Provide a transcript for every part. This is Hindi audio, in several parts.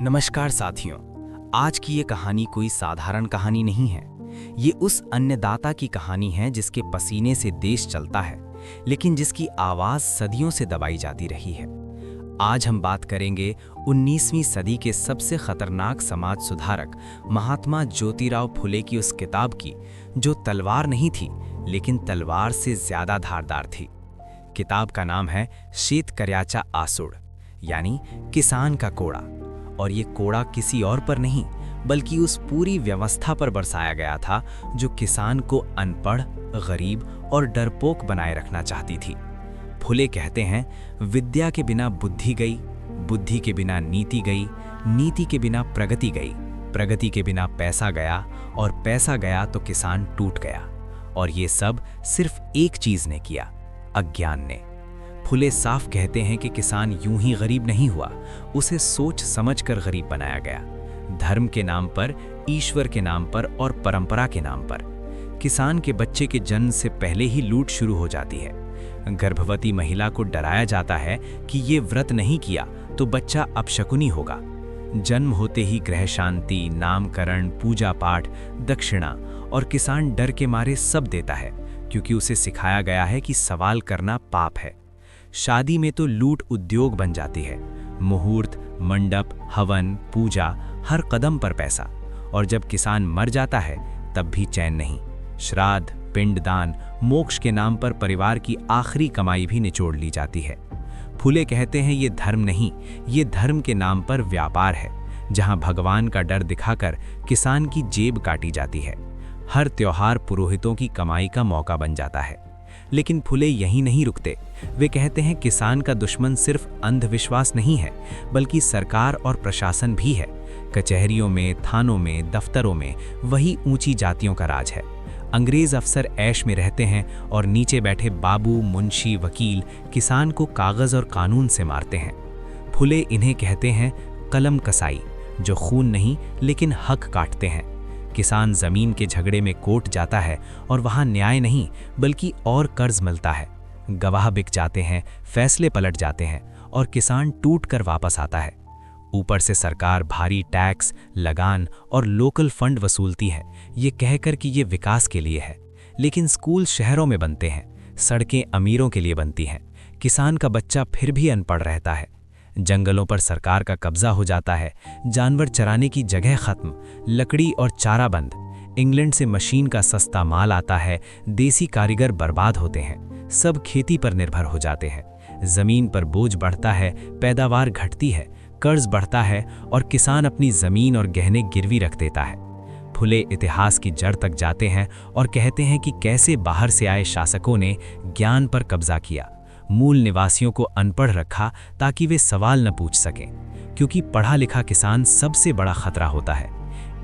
नमस्कार साथियों। आज की ये कहानी कोई साधारण कहानी नहीं है। ये उस अन्नदाता की कहानी है जिसके पसीने से देश चलता है, लेकिन जिसकी आवाज़ सदियों से दबाई जाती रही है। आज हम बात करेंगे 19वीं सदी के सबसे खतरनाक समाज सुधारक महात्मा ज्योतिराव फुले की उस किताब की, जो तलवार नहीं थी लेकिन तलवार से ज़्यादा धारदार थी। किताब का नाम है शेतकऱ्याचा आसूड, यानी किसान का कोड़ा। और ये कोड़ा किसी और पर नहीं बल्कि उस पूरी व्यवस्था पर बरसाया गया था जो किसान को अनपढ़, गरीब और डरपोक बनाए रखना चाहती थी। फुले कहते हैं, विद्या के बिना बुद्धि गई, बुद्धि के बिना नीति गई, नीति के बिना प्रगति गई, प्रगति के बिना पैसा गया और पैसा गया तो किसान टूट गया। और ये सब सिर्फ एक चीज ने किया, अज्ञान ने। फुले साफ कहते हैं कि किसान यूं ही गरीब नहीं हुआ, उसे सोच समझकर गरीब बनाया गया। धर्म के नाम पर, ईश्वर के नाम पर और परंपरा के नाम पर। किसान के बच्चे के जन्म से पहले ही लूट शुरू हो जाती है। गर्भवती महिला को डराया जाता है कि ये व्रत नहीं किया तो बच्चा अपशकुनी होगा। जन्म होते ही ग्रह शांति, नामकरण, पूजा पाठ, दक्षिणा, और किसान डर के मारे सब देता है क्योंकि उसे सिखाया गया है कि सवाल करना पाप है। शादी में तो लूट उद्योग बन जाती है। मुहूर्त, मंडप, हवन, पूजा, हर कदम पर पैसा। और जब किसान मर जाता है तब भी चैन नहीं। श्राद्ध, पिंडदान, मोक्ष के नाम पर परिवार की आखिरी कमाई भी निचोड़ ली जाती है। फुले कहते हैं ये धर्म नहीं, ये धर्म के नाम पर व्यापार है, जहां भगवान का डर दिखाकर किसान की जेब काटी जाती है। हर त्योहार पुरोहितों की कमाई का मौका बन जाता है। लेकिन फुले यहीं नहीं रुकते। वे कहते हैं किसान का दुश्मन सिर्फ अंधविश्वास नहीं है बल्कि सरकार और प्रशासन भी है। कचहरियों में, थानों में, दफ्तरों में वही ऊंची जातियों का राज है। अंग्रेज अफसर ऐश में रहते हैं और नीचे बैठे बाबू, मुंशी, वकील किसान को कागज और कानून से मारते हैं। फुले इन्हें कहते हैं कलम कसाई, जो खून नहीं लेकिन हक काटते हैं। किसान जमीन के झगड़े में कोर्ट जाता है और वहां न्याय नहीं बल्कि और कर्ज मिलता है। गवाह बिक जाते हैं, फैसले पलट जाते हैं और किसान टूट कर वापस आता है। ऊपर से सरकार भारी टैक्स, लगान और लोकल फंड वसूलती है, ये कहकर कि ये विकास के लिए है। लेकिन स्कूल शहरों में बनते हैं, सड़कें अमीरों के लिए बनती हैं। किसान का बच्चा फिर भी अनपढ़ रहता है। जंगलों पर सरकार का कब्जा हो जाता है, जानवर चराने की जगह खत्म, लकड़ी और चारा बंद। इंग्लैंड से मशीन का सस्ता माल आता है, देसी कारीगर बर्बाद होते हैं, सब खेती पर निर्भर हो जाते हैं। जमीन पर बोझ बढ़ता है, पैदावार घटती है, कर्ज बढ़ता है और किसान अपनी जमीन और गहने गिरवी रख देता है। फुले इतिहास की जड़ तक जाते हैं और कहते हैं कि कैसे बाहर से आए शासकों ने ज्ञान पर कब्जा किया, मूल निवासियों को अनपढ़ रखा ताकि वे सवाल न पूछ सकें, क्योंकि पढ़ा लिखा किसान सबसे बड़ा खतरा होता है।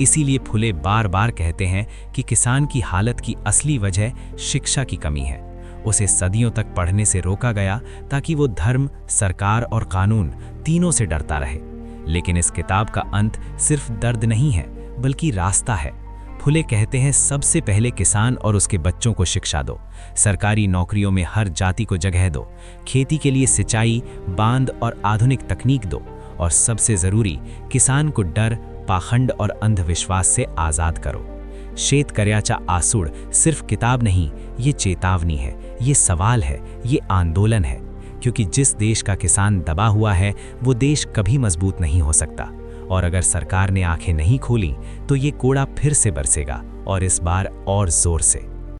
इसीलिए फुले बार बार कहते हैं कि किसान की हालत की असली वजह शिक्षा की कमी है। उसे सदियों तक पढ़ने से रोका गया ताकि वो धर्म, सरकार और कानून तीनों से डरता रहे। लेकिन इस किताब का अंत सिर्फ दर्द नहीं है बल्कि रास्ता है। फुले कहते हैं सबसे पहले किसान और उसके बच्चों को शिक्षा दो, सरकारी नौकरियों में हर जाति को जगह दो, खेती के लिए सिंचाई, बांध और आधुनिक तकनीक दो, और सबसे जरूरी किसान को डर, पाखंड और अंधविश्वास से आज़ाद करो। शेतकऱ्याचा आसूड सिर्फ किताब नहीं, ये चेतावनी है, ये सवाल है, ये आंदोलन है। क्योंकि जिस देश का किसान दबा हुआ है वो देश कभी मजबूत नहीं हो सकता। और अगर सरकार ने आंखें नहीं खोली तो ये कोड़ा फिर से बरसेगा, और इस बार और जोर से।